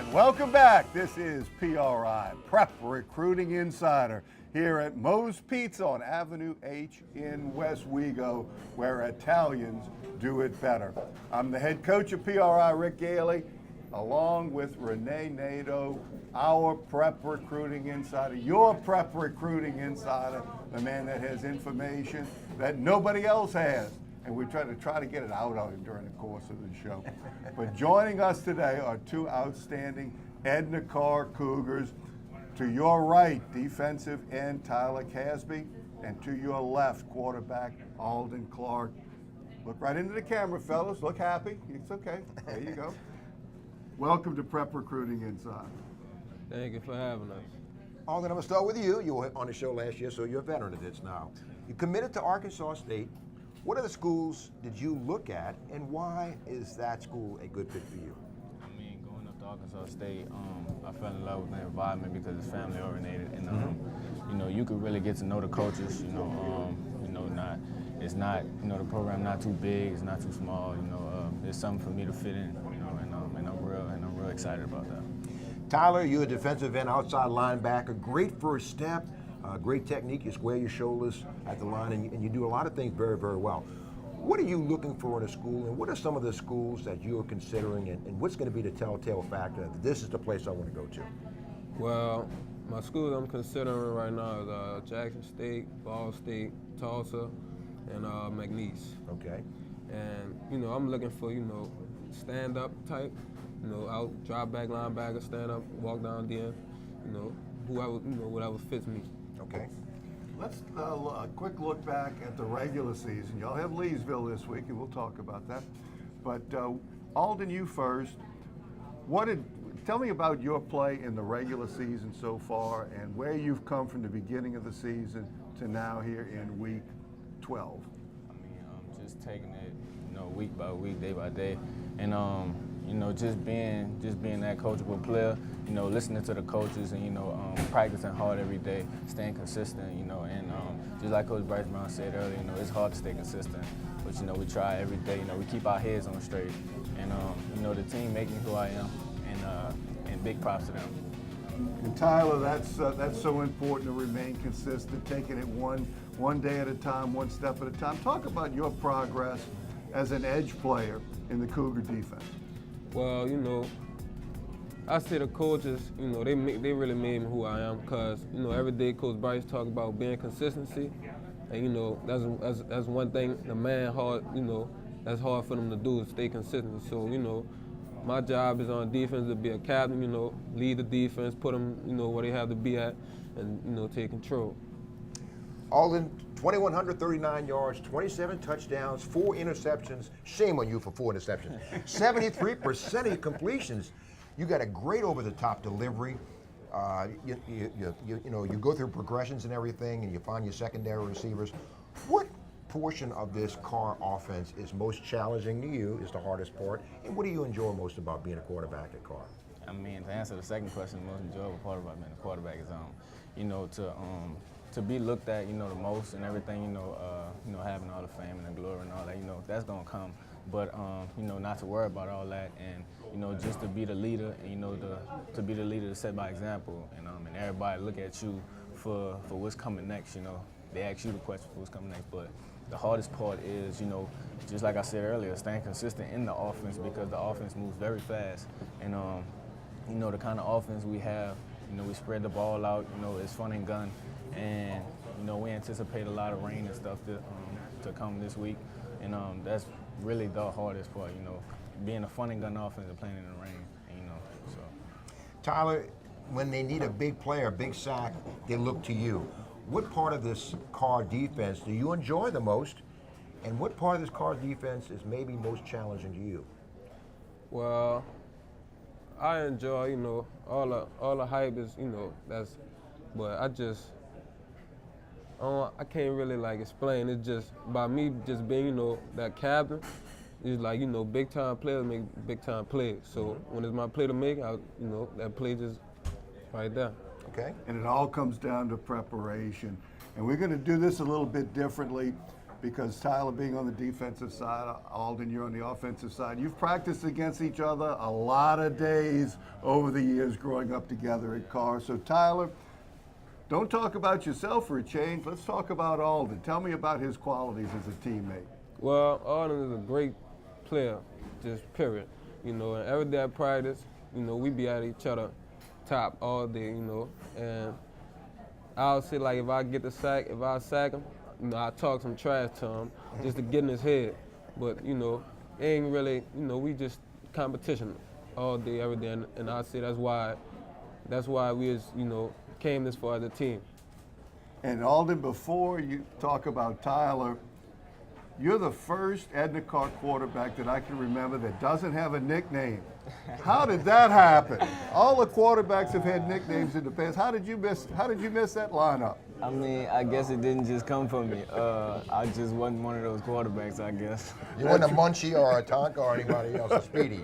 And welcome back. This is PRI, Prep Recruiting Insider, here at Moe's Pizza on Avenue H in West Wego, where Italians do it better. I'm the head coach of PRI, Rick Gailey, along with Renee Nadeau, our Prep Recruiting Insider, your Prep Recruiting Insider, the man that has information that nobody else has. And we try to get it out of him during the course of the show. But joining us today are two outstanding Edna Karr Cougars. To your right, defensive end Tyler Casby, and to your left, quarterback Aldon Clark. Look right into the camera, fellas. Look happy. It's okay. There you go. Welcome to Prep Recruiting Insider. Thank you for having us. Aldon, I'm going to start with you. You were on the show last year, so you're a veteran of this now. You committed to Arkansas State. What other schools did you look at, and why is that school a good fit for you? I mean, going up to Arkansas State, I fell in love with the environment because it's family oriented, and you know, you could really get to know the coaches. It's not the program not too big, it's not too small. It's something for me to fit in. And I'm real excited about that. Tyler, you're a defensive end, outside linebacker. Great first step. Great technique, you square your shoulders at the line, and you do a lot of things very, very well. What are you looking for in a school, and what are some of the schools that you're considering, and what's going to be the telltale factor that this is the place I want to go to? Well, my schools I'm considering right now is Jackson State, Ball State, Tulsa, and McNeese. Okay. And, I'm looking for, stand-up type, out, drop back linebacker, stand up, walk down the end, whatever fits me. Okay. Let's a quick look back at the regular season. Y'all have Leesville this week, and we'll talk about that. But Aldon, you first. Tell me about your play in the regular season so far, and where you've come from the beginning of the season to now here in week 12. I mean, just taking it, week by week, day by day, and just being that coachable player. Listening to the coaches and practicing hard every day, staying consistent. And just like Coach Bryce Brown said earlier, it's hard to stay consistent, but we try every day. We keep our heads on straight, and the team make me who I am, and big props to them. And Tyler, that's so important to remain consistent, taking it one day at a time, one step at a time. Talk about your progress as an edge player in the Cougar defense. Well, I say the coaches, they really made me who I am, because every day Coach Bryce talk about being consistency, and that's one thing the man hard, that's hard for them to do, is stay consistent. So my job is on defense to be a captain, lead the defense, put them where they have to be at, and take control. Aldon, 2,139 yards, 27 touchdowns, 4 interceptions. Shame on you for 4 interceptions. 73% of your completions. You got a great over-the-top delivery. You go through progressions and everything, and you find your secondary receivers. What portion of this Karr offense is most challenging to you, is the hardest part, and what do you enjoy most about being a quarterback at Karr? I mean, to answer the second question, the most enjoyable part about being a quarterback is, to be looked at, the most and everything, having all the fame and the glory and all that, that's gonna come. But, not to worry about all that, and, just to be the leader, and, to be the leader to set by example, and everybody look at you for what's coming next, They ask you the question for what's coming next, but the hardest part is, just like I said earlier, staying consistent in the offense, because the offense moves very fast. And, the kind of offense we have, we spread the ball out, it's fun and gun. And, we anticipate a lot of rain and stuff to come this week. And that's really the hardest part, being a fun and gun offense and playing in the rain, so. Tyler, when they need a big player, a big sack, they look to you. What part of this Karr defense do you enjoy the most, and what part of this Karr defense is maybe most challenging to you? Well, I enjoy, all the hype is, but I can't really explain. It's just by me just being, that captain. It's like, big time players make big time plays. So when it's my play to make, that play just right there. Okay. And it all comes down to preparation. And we're going to do this a little bit differently, because Tyler being on the defensive side, Aldon, you're on the offensive side. You've practiced against each other a lot of days over the years growing up together at Karr. So Tyler, don't talk about yourself for a change. Let's talk about Aldon. Tell me about his qualities as a teammate. Well, Aldon is a great player, just period. You know, and every day at practice, you know, we be at each other top all day, you know. And I'll say, like, if I get the sack, if I sack him, you know, I talk some trash to him just to get in his head. But, you know, it ain't really, you know, we just competition all day, every day. And I say that's why we as, you know, came this far as a team. And Aldon, before you talk about Tyler, you're the first Edna Karr quarterback that I can remember that doesn't have a nickname. How did that happen? All the quarterbacks have had nicknames in the past. How did you miss that lineup? I mean, I guess it didn't just come from me. I just wasn't one of those quarterbacks, I guess. You weren't a Munchie or a Tonka or anybody else, a Speedy.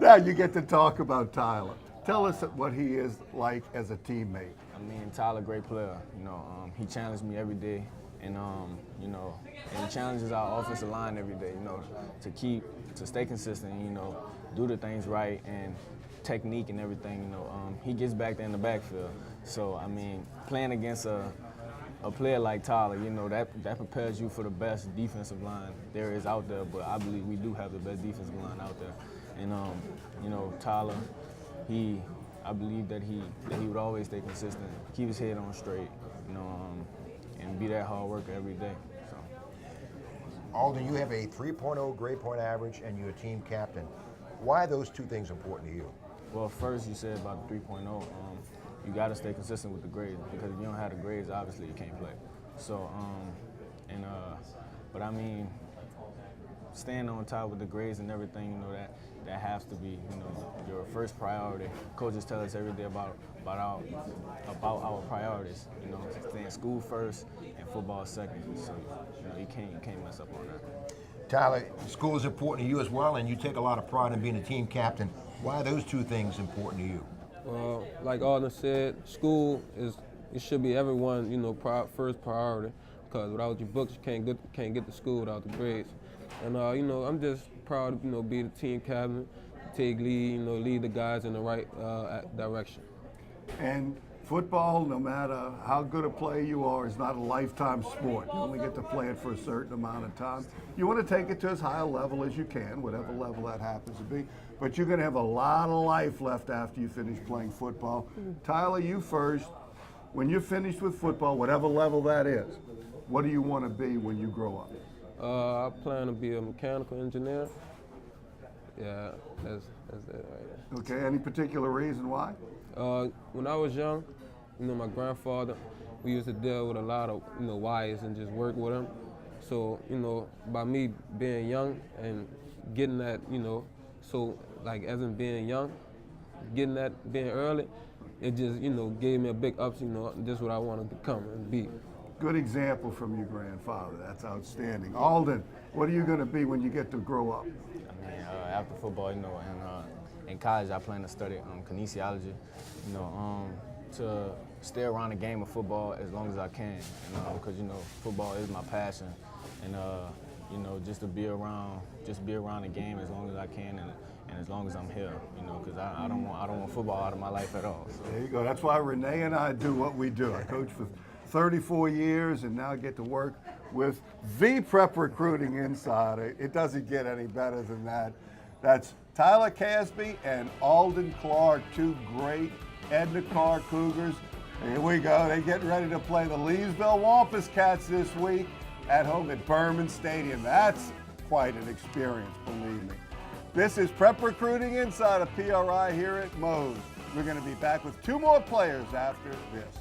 Now you get to talk about Tyler. Tell us what he is like as a teammate. I mean, Tyler, great player. You know, he challenged me every day, and you know, and he challenges our offensive line every day. You know, to stay consistent. You know, do the things right and technique and everything. You know, he gets back there in the backfield. So I mean, playing against a player like Tyler, you know, that prepares you for the best defensive line there is out there. But I believe we do have the best defensive line out there. And you know, Tyler, I believe that he would always stay consistent, keep his head on straight, you know, and be that hard worker every day. So. Aldon, you have a 3.0 grade point average and you're a team captain. Why are those two things important to you? Well, first you said about the 3.0, you got to stay consistent with the grades, because if you don't have the grades, obviously you can't play. So, but I mean, staying on top with the grades and everything, you know, that has to be, you know, your first priority. Coaches tell us every day about our priorities. You know, staying school first and football second. So, you know, you can't mess up on that. Tyler, school is important to you as well, and you take a lot of pride in being a team captain. Why are those two things important to you? Well, like Aldon said, school it should be everyone, you know, first priority, because without your books, you can't get to school without the grades. And you know, I'm just proud to, you know, be the team captain, take lead, you know, lead the guys in the right direction. And football, no matter how good a player you are, is not a lifetime sport. You only get to play it for a certain amount of time. You want to take it to as high a level as you can, whatever level that happens to be. But you're going to have a lot of life left after you finish playing football. Tyler, you first. When you're finished with football, whatever level that is, what do you want to be when you grow up? I plan to be a mechanical engineer. Yeah, that's it right there. Okay, any particular reason why? When I was young, you know, my grandfather, we used to deal with a lot of, you know, wires and just work with them. So, you know, by me being young and getting that, you know, so like as in being young, getting that being early, it just, you know, gave me a big ups, you know, just what I want to become and be. Good example from your grandfather. That's outstanding. Aldon, what are you going to be when you get to grow up? I mean, after football, you know, and in college, I plan to study kinesiology, you know, to stay around the game of football as long as I can, you know, because, you know, football is my passion, and you know, just be around the game as long as I can, and as long as I'm here, you know, because I don't want football out of my life at all. So. There you go. That's why Renee and I do what we do. I coach for 34 years and now get to work with the Prep Recruiting Insider. It doesn't get any better than that. That's Tyler Casby and Aldon Clark, two great Edna Karr Cougars. Here we go. They're getting ready to play the Leesville Wampus Cats this week at home at Berman Stadium. That's quite an experience, believe me. This is Prep Recruiting Insider PRI here at Moe's. We're going to be back with two more players after this.